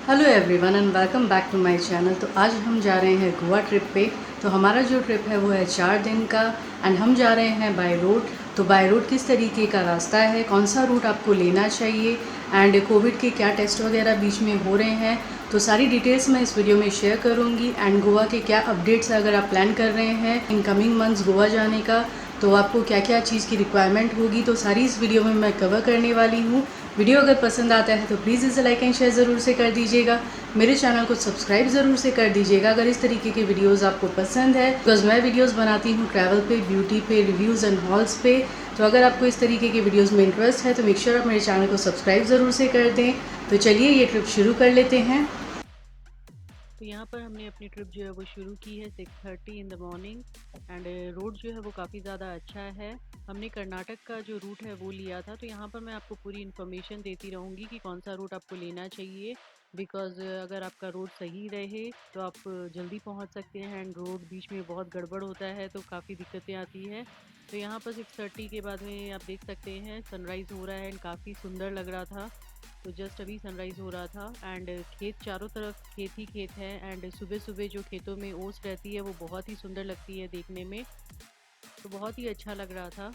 Hello everyone and welcome back to my channel. तो आज हम जा रहे हैं गोवा ट्रिप पे। तो हमारा जो ट्रिप है वो है 4 दिन का एंड हम जा रहे हैं बाय रोड। तो बाय रोड किस तरीके का रास्ता है, कौन सा रूट आपको लेना चाहिए एंड कोविड के क्या टेस्ट वगैरह बीच में हो रहे हैं, तो सारी डिटेल्स मैं इस वीडियो में शेयर करूँगी। एंड गोवा के क्या अपडेट्स अगर आप प्लान कर रहे हैं इन कमिंग मंथ्स गोवा जाने का, तो आपको क्या क्या चीज़ की रिक्वायरमेंट होगी, तो सारी इस वीडियो में मैं कवर करने वाली हूँ। वीडियो अगर पसंद आता है तो प्लीज़ इसे लाइक एंड शेयर ज़रूर से कर दीजिएगा। मेरे चैनल को सब्सक्राइब ज़रूर से कर दीजिएगा अगर इस तरीके के वीडियोस आपको पसंद है, बिकॉज मैं वीडियोस बनाती हूँ ट्रैवल पे, ब्यूटी पे, रिव्यूज़ एंड हॉल्स पे। तो अगर आपको इस तरीके के वीडियोस में इंटरेस्ट है तो मेक श्योर आप मेरे चैनल को सब्सक्राइब ज़रूर से कर दें। तो चलिए ये ट्रिप शुरू कर लेते हैं। तो यहाँ पर हमने अपनी ट्रिप जो है वो शुरू की है 6:30 in the morning. And road जो है वो काफ़ी ज़्यादा अच्छा है। हमने कर्नाटक का जो रूट है वो लिया था। तो यहाँ पर मैं आपको पूरी इन्फॉर्मेशन देती रहूँगी कि कौन सा रूट आपको लेना चाहिए, बिकॉज़ अगर आपका रोड सही रहे तो आप जल्दी पहुँच सकते हैं। एंड रोड बीच में बहुत गड़बड़ होता है तो काफ़ी दिक्कतें आती है। तो यहाँ पर 6:30 के बाद में आप देख सकते हैं सनराइज़ हो रहा है एंड काफ़ी सुंदर लग रहा था। तो जस्ट अभी सनराइज़ हो रहा था एंड खेत चारों तरफ खेत ही खेत है। एंड सुबह सुबह जो खेतों में ओस रहती है वो बहुत ही सुंदर लगती है देखने में। तो बहुत ही अच्छा लग रहा था।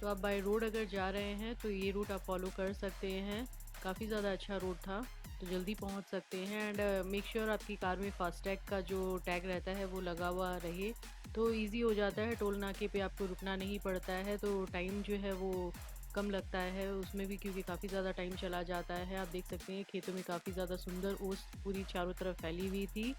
तो आप बाय रोड अगर जा रहे हैं तो ये रूट आप फॉलो कर सकते हैं। काफ़ी ज़्यादा अच्छा रोड था, तो जल्दी पहुंच सकते हैं। एंड मेक श्योर आपकी कार में फास्टैग का जो टैग रहता है वो लगा हुआ रहे, तो इजी हो जाता है। टोल नाके पे आपको रुकना नहीं पड़ता है, तो टाइम जो है वो कम लगता है उसमें भी, क्योंकि काफ़ी ज़्यादा टाइम चला जाता है। आप देख सकते हैं खेतों में काफ़ी ज़्यादा सुंदर ओस पूरी चारों तरफ फैली हुई थी।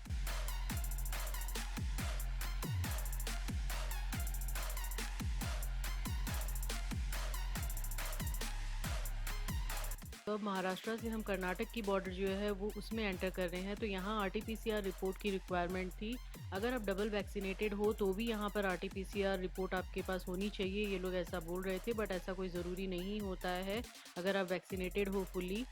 तो अब महाराष्ट्र से हम कर्नाटक की बॉर्डर जो है वो उसमें एंटर कर रहे हैं। तो यहाँ आरटीपीसीआर रिपोर्ट की रिक्वायरमेंट थी। अगर आप डबल वैक्सीनेटेड हो तो भी यहाँ पर आरटीपीसीआर रिपोर्ट आपके पास होनी चाहिए। ये लोग ऐसा बोल रहे थे, बट ऐसा कोई ज़रूरी नहीं होता है अगर आप वैक्सीनेटेड हो फुल्ली।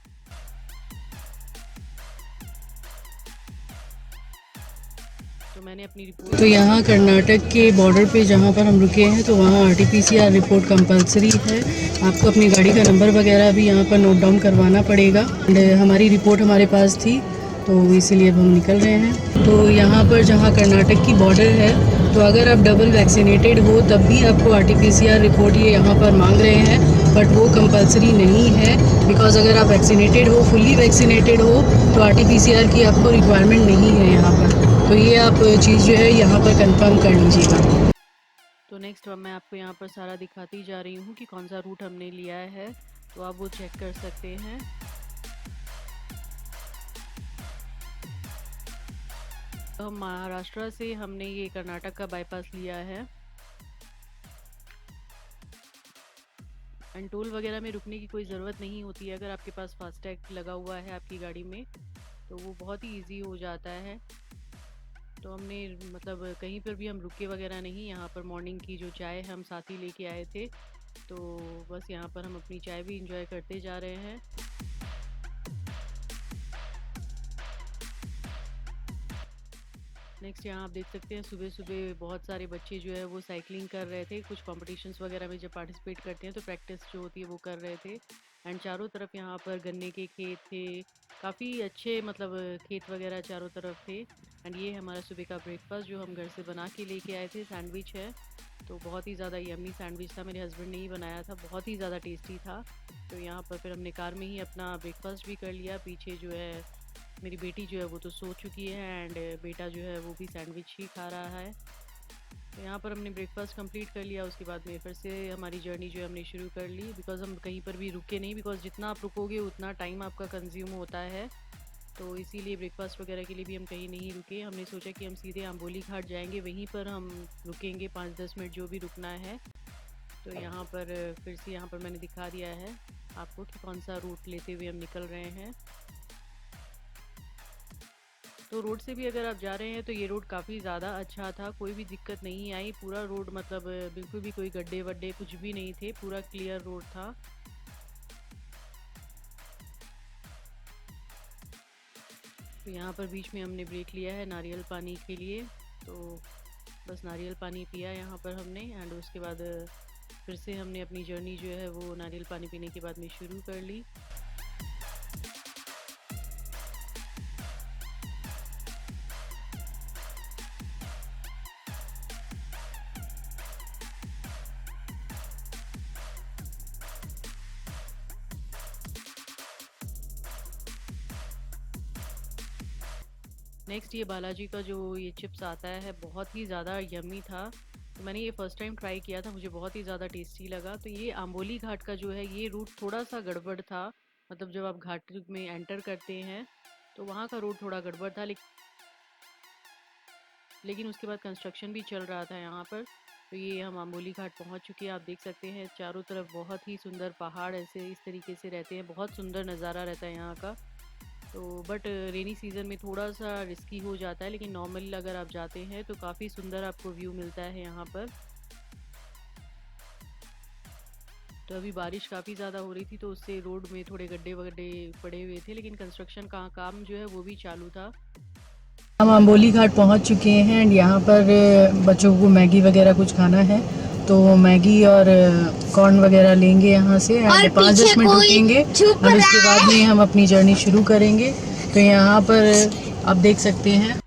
तो मैंने अपनी रिपोर्ट तो यहाँ कर्नाटक के बॉर्डर पे जहाँ पर हम रुके हैं तो वहाँ आरटीपीसीआर रिपोर्ट कंपलसरी है। आपको अपनी गाड़ी का नंबर वगैरह भी यहाँ पर नोट डाउन करवाना पड़ेगा। एंड हमारी रिपोर्ट हमारे पास थी तो इसीलिए अब हम निकल रहे हैं। तो यहाँ पर जहाँ कर्नाटक की बॉर्डर है, तो अगर आप डबल वैक्सीनेटेड हो तब भी आपको आरटीपीसीआर रिपोर्ट ये यहाँ पर मांग रहे हैं, बट वो कंपलसरी नहीं है। बिकॉज अगर आप वैक्सीनेटेड हो, फुल्ली वैक्सीनेटेड हो, तो आरटीपीसीआर की आपको रिक्वायरमेंट नहीं है यहाँ पर। तो ये आप चीज़ जो है यहाँ पर कंफर्म कर लीजिएगा। तो नेक्स्ट मैं आपको यहाँ पर सारा दिखाती जा रही हूँ कि कौन सा रूट हमने लिया है, तो आप वो चेक कर सकते हैं। तो हम महाराष्ट्र से हमने ये कर्नाटक का बाईपास लिया है। एंड टोल वगैरह में रुकने की कोई ज़रूरत नहीं होती है अगर आपके पास फास्टैग लगा हुआ है आपकी गाड़ी में, तो वो बहुत ही इजी हो जाता है। तो हमने मतलब कहीं पर भी हम रुके वगैरह नहीं। यहाँ पर मॉर्निंग की जो चाय है हम साथ ही लेके आए थे, तो बस यहाँ पर हम अपनी चाय भी इंजॉय करते जा रहे हैं। नेक्स्ट यहाँ आप देख सकते हैं सुबह सुबह बहुत सारे बच्चे जो है वो साइकिलिंग कर रहे थे। कुछ कॉम्पिटिशन्स वगैरह में जब पार्टिसिपेट करते हैं तो प्रैक्टिस जो होती है वो कर रहे थे। एंड चारों तरफ यहाँ पर गन्ने के खेत थे, काफ़ी अच्छे मतलब खेत वगैरह चारों तरफ थे। एंड ये हमारा सुबह का ब्रेकफास्ट जो हम घर से बना के लेके आए थे, सैंडविच है। तो बहुत ही ज़्यादा यम्मी सैंडविच था, मेरे हस्बैंड ने ही बनाया था, बहुत ही ज़्यादा टेस्टी था। तो यहाँ पर फिर हमने कार में ही अपना ब्रेकफास्ट भी कर लिया। पीछे जो है मेरी बेटी जो है वो तो सो चुकी है एंड बेटा जो है वो भी सैंडविच ही खा रहा है। तो यहाँ पर हमने ब्रेकफास्ट कंप्लीट कर लिया। उसके बाद में फिर से हमारी जर्नी जो है हमने शुरू कर ली, बिकॉज़ हम कहीं पर भी रुके नहीं, बिकॉज़ जितना आप रुकोगे उतना टाइम आपका कंज्यूम होता है। तो इसीलिए ब्रेकफास्ट वगैरह के लिए भी हम कहीं नहीं रुके। हमने सोचा कि हम सीधे अम्बोली घाट जाएंगे, वहीं पर हम रुकेंगे 5-10 मिनट जो भी रुकना है। तो यहाँ पर फिर से यहाँ पर मैंने दिखा दिया है आपको कि कौन सा रूट लेते हुए हम निकल रहे हैं। तो रोड से भी अगर आप जा रहे हैं तो ये रोड काफ़ी ज़्यादा अच्छा था, कोई भी दिक्कत नहीं आई। पूरा रोड मतलब बिल्कुल भी कोई गड्ढे वड्ढे कुछ भी नहीं थे, पूरा क्लियर रोड था। तो यहाँ पर बीच में हमने ब्रेक लिया है नारियल पानी के लिए। तो बस नारियल पानी पिया यहाँ पर हमने। एंड उसके बाद फिर से हमने अपनी जर्नी जो है वो नारियल पानी पीने के बाद में शुरू कर ली। नेक्स्ट ये बालाजी का जो ये चिप्स आता है बहुत ही ज़्यादा यम्मी था। तो मैंने ये फ़र्स्ट टाइम ट्राई किया था, मुझे बहुत ही ज़्यादा टेस्टी लगा। तो ये आंबोली घाट का जो है ये रूट थोड़ा सा गड़बड़ था, मतलब जब आप घाट में एंटर करते हैं तो वहाँ का रोड थोड़ा गड़बड़ था, लेकिन उसके बाद कंस्ट्रक्शन भी चल रहा था यहाँ पर। तो ये हम आंबोली घाट पहुँच चुके हैं। आप देख सकते हैं चारों तरफ बहुत ही सुंदर पहाड़ ऐसे इस तरीके से रहते हैं, बहुत सुंदर नज़ारा रहता है यहाँ का। तो बट रेनी सीज़न में थोड़ा सा रिस्की हो जाता है, लेकिन नॉर्मल अगर आप जाते हैं तो काफ़ी सुंदर आपको व्यू मिलता है यहाँ पर। तो अभी बारिश काफ़ी ज़्यादा हो रही थी तो उससे रोड में थोड़े गड्ढे वड्ढे पड़े हुए थे, लेकिन कंस्ट्रक्शन का काम जो है वो भी चालू था। हम आंबोली घाट पहुंच चुके हैं एंड यहाँ पर बच्चों को मैगी वगैरह कुछ खाना है, तो मैगी और कॉर्न वगैरह लेंगे यहाँ से एंड 5-10 मिनट रुकेंगे और उसके बाद में हम अपनी जर्नी शुरू करेंगे। तो यहाँ पर आप देख सकते हैं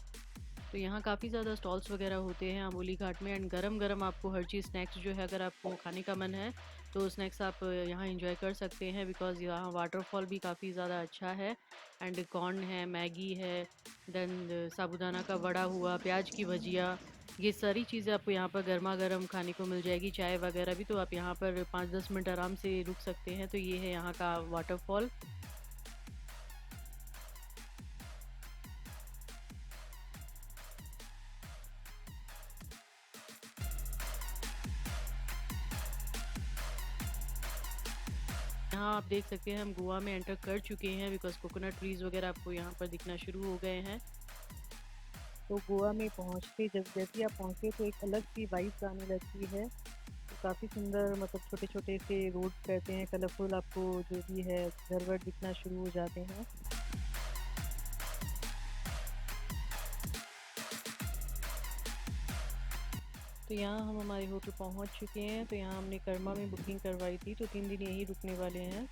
तो यहाँ काफ़ी ज़्यादा स्टॉल्स वगैरह होते हैं आंबोली घाट में, एंड गरम गरम आपको हर चीज़ स्नैक्स जो है अगर आपको खाने का मन है तो स्नैक्स आप यहाँ एंजॉय कर सकते हैं, बिकॉज़ यहाँ वाटरफॉल भी काफ़ी ज़्यादा अच्छा है। एंड कॉर्न है, मैगी है, देन साबूदाना का वड़ा हुआ, प्याज की भजिया, ये सारी चीज़ें आपको यहाँ पर गर्मा गर्म खाने को मिल जाएगी। चाय वगैरह भी, तो आप यहाँ पर 5-10 मिनट आराम से रुक सकते हैं। तो ये है यहाँ का वाटरफॉल। यहाँ आप देख सकते हैं हम गोवा में एंटर कर चुके हैं, बिकॉज कोकोनट ट्रीज वगैरह आपको यहाँ पर दिखना शुरू हो गए हैं। तो गोवा में पहुँचते जैसे आप पहुँचे तो एक अलग सी वाइब्स आने लगती है। तो काफ़ी सुंदर, मतलब छोटे छोटे से रोड्स रहते हैं, कलरफुल, आपको जो भी है घर वर दिखना शुरू हो जाते हैं। तो यहाँ हम हमारे होटल पहुँच चुके हैं। तो यहाँ हमने कर्मा में बुकिंग करवाई थी, तो 3 दिन यहीं रुकने वाले हैं।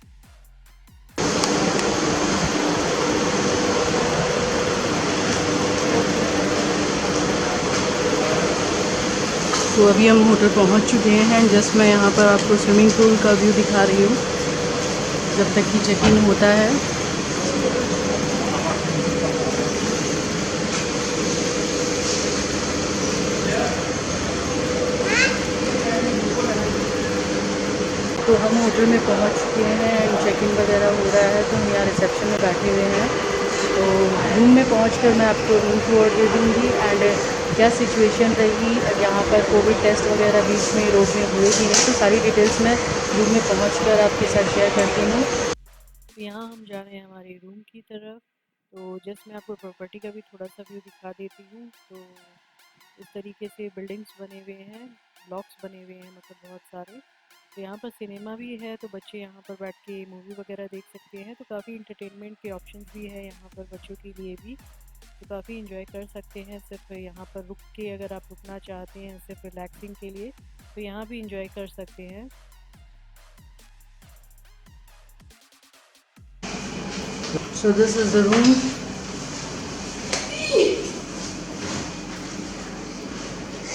तो अभी हम होटल पहुंच चुके हैं। जस्ट मैं यहाँ पर आपको स्विमिंग पूल का व्यू दिखा रही हूँ जब तक कि चेक इन होता है। तो हम होटल में पहुंच चुके हैं एंड चेक इन वगैरह हो रहा है, तो हम यहाँ रिसेप्शन में बैठे हुए हैं। तो रूम में पहुंचकर मैं आपको रूम टूर दे दूँगी एंड क्या सिचुएशन रही यहाँ पर, कोविड टेस्ट वगैरह बीच में रोड में हुए कि नहीं, तो सारी डिटेल्स मैं रूम में पहुंचकर आपके साथ शेयर करती हूँ। यहाँ हम जा रहे हैं हमारे रूम की तरफ। तो जस्ट मैं आपको प्रॉपर्टी का भी थोड़ा सा व्यू दिखा देती हूँ। तो इस तरीके से बिल्डिंग्स बने हुए हैं, ब्लॉक्स बने हुए हैं, मतलब बहुत सारे। तो यहाँ पर सिनेमा भी है, तो बच्चे यहाँ पर बैठ के मूवी वगैरह देख सकते हैं। तो काफ़ी इंटरटेनमेंट के ऑप्शंस भी है यहाँ पर बच्चों के लिए भी, तो काफ़ी इंजॉय कर सकते हैं। सिर्फ यहाँ पर रुक के, अगर आप रुकना चाहते हैं सिर्फ रिलैक्सिंग के लिए, तो यहाँ भी इंजॉय कर सकते हैं। So this is the room.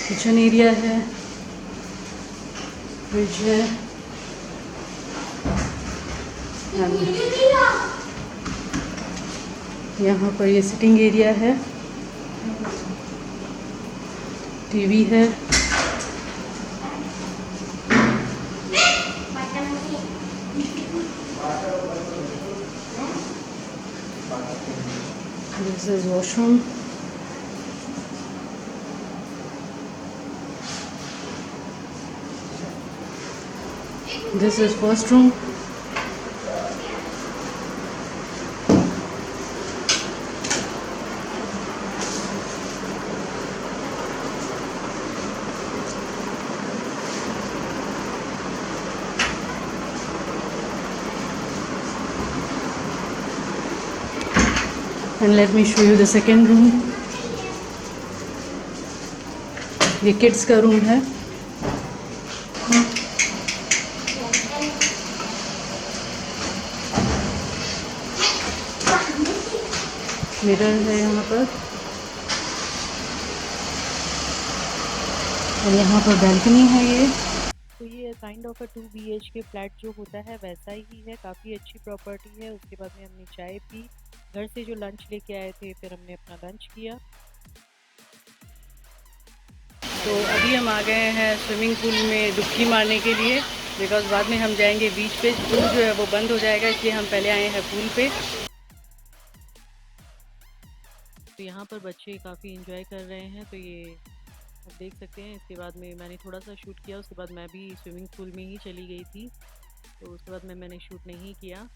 Kitchen area है, फ्रिज है, यहाँ पर ये सिटिंग एरिया है, टीवी है, this is washroom, this is first room, and let me show you the second room. ये किड्स का रूम है। मिरर है यहाँ पर, और यहाँ पर बैल्कनी है ये। तो ये kind of a 2 BHK flat जो होता है वैसा ही है, काफ़ी अच्छी प्रॉपर्टी है। उसके बाद में हमने चाय पी, घर से जो लंच लेके आए थे फिर हमने अपना लंच किया। तो अभी हम आ गए हैं स्विमिंग पूल में डुबकी मारने के लिए, बिकॉज़ बाद में हम जाएंगे बीच पे। पूल जो है वो बंद हो जाएगा, इसलिए हम पहले आए हैं पूल पे। तो यहाँ पर बच्चे काफ़ी इंजॉय कर रहे हैं, तो ये आप देख सकते हैं। इसके बाद में मैंने थोड़ा सा शूट किया, उसके बाद मैं भी स्विमिंग पूल में ही चली गई थी, तो उसके बाद में मैंने शूट नहीं किया।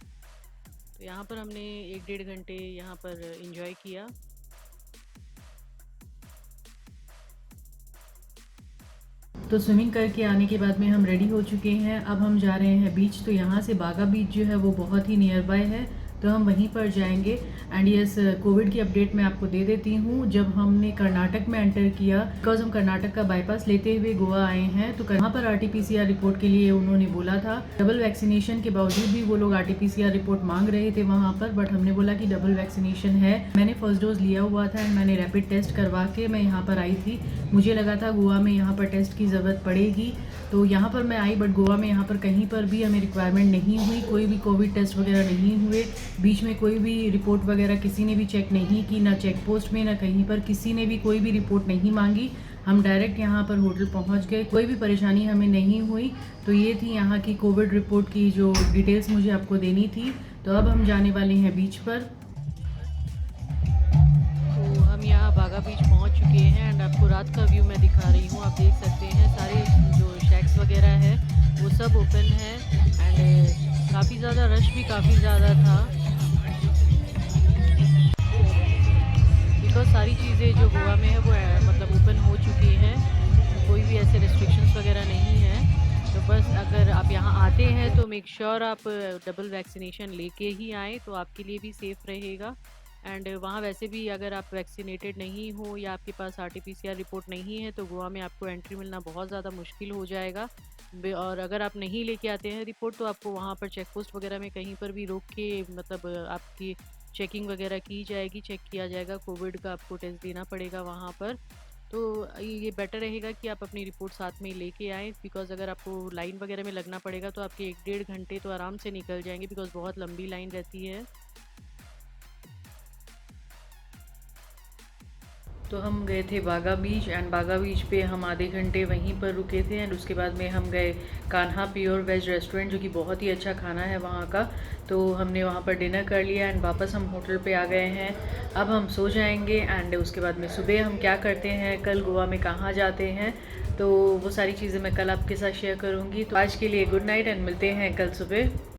तो यहाँ पर हमने 1-1.5 घंटे यहाँ पर इंजॉय किया। तो स्विमिंग करके आने के बाद में हम रेडी हो चुके हैं। अब हम जा रहे हैं बीच। तो यहाँ से बागा बीच जो है वो बहुत ही नियर बाय है, तो हम वहीं पर जाएंगे। एंड यस, कोविड की अपडेट मैं आपको दे देती हूँ। जब हमने कर्नाटक में एंटर किया, बिकॉज हम कर्नाटक का बाईपास लेते हुए गोवा आए हैं, तो वहाँ पर RT-PCR रिपोर्ट के लिए उन्होंने बोला था। डबल वैक्सीनेशन के बावजूद भी वो लोग RT-PCR रिपोर्ट मांग रहे थे वहाँ पर, बट हमने बोला कि डबल वैक्सीनेशन है। मैंने फर्स्ट डोज लिया हुआ था एंड मैंने रैपिड टेस्ट करवा के मैं यहाँ पर आई थी। मुझे लगा था गोवा में यहाँ पर टेस्ट की ज़रूरत पड़ेगी, तो यहाँ पर मैं आई, बट गोवा में यहाँ पर कहीं पर भी हमें रिक्वायरमेंट नहीं हुई। कोई भी कोविड टेस्ट वगैरह नहीं हुए। बीच में कोई भी रिपोर्ट वगैरह किसी ने भी चेक नहीं की, ना चेक पोस्ट में ना कहीं पर किसी ने भी कोई भी रिपोर्ट नहीं मांगी। हम डायरेक्ट यहाँ पर होटल पहुँच गए, कोई भी परेशानी हमें नहीं हुई। तो ये थी यहाँ की कोविड रिपोर्ट की जो डिटेल्स मुझे आपको देनी थी। तो अब हम जाने वाले हैं बीच पर। तो हम यहाँ बागा बीच पहुँच चुके हैं एंड आपको रात का व्यू मैं दिखा रही हूँ। आप देख सकते हैं सारे जो शैक्स वगैरह है वो सब ओपन है एंड काफ़ी ज़्यादा रश भी काफ़ी ज़्यादा था, बिकॉज सारी चीज़ें जो गोवा में है वो मतलब ओपन हो चुकी हैं, तो कोई भी ऐसे रिस्ट्रिक्शंस वगैरह नहीं है। तो बस अगर आप यहाँ आते हैं तो मेक श्योर आप डबल वैक्सीनेशन लेके ही आएँ, तो आपके लिए भी सेफ़ रहेगा। एंड वहाँ वैसे भी अगर आप वैक्सीनेटेड नहीं हो या आपके पास RT-PCR रिपोर्ट नहीं है तो गोवा में आपको एंट्री मिलना बहुत ज़्यादा मुश्किल हो जाएगा। और अगर आप नहीं लेके आते हैं रिपोर्ट तो आपको वहाँ पर चेक पोस्ट वगैरह में कहीं पर भी रोक के मतलब आपकी चेकिंग वगैरह की जाएगी, चेक किया जाएगा, कोविड का आपको टेस्ट देना पड़ेगा वहाँ पर। तो ये बेटर रहेगा कि आप अपनी रिपोर्ट साथ में लेके आएँ, बिकॉज़ अगर आपको लाइन वगैरह में लगना पड़ेगा तो आपके 1-1.5 घंटे तो आराम से निकल जाएंगे, बिकॉज़ बहुत लंबी लाइन रहती है। तो हम गए थे बागा बीच एंड बागा बीच पे हम आधे घंटे वहीं पर रुके थे एंड उसके बाद में हम गए कान्हा प्योर वेज रेस्टोरेंट, जो कि बहुत ही अच्छा खाना है वहाँ का। तो हमने वहाँ पर डिनर कर लिया एंड वापस हम होटल पे आ गए हैं। अब हम सो जाएंगे एंड उसके बाद में सुबह हम क्या करते हैं, कल गोवा में कहाँ जाते हैं, तो वो सारी चीज़ें मैं कल आपके साथ शेयर करूँगी। तो आज के लिए गुड नाइट एंड मिलते हैं कल सुबह।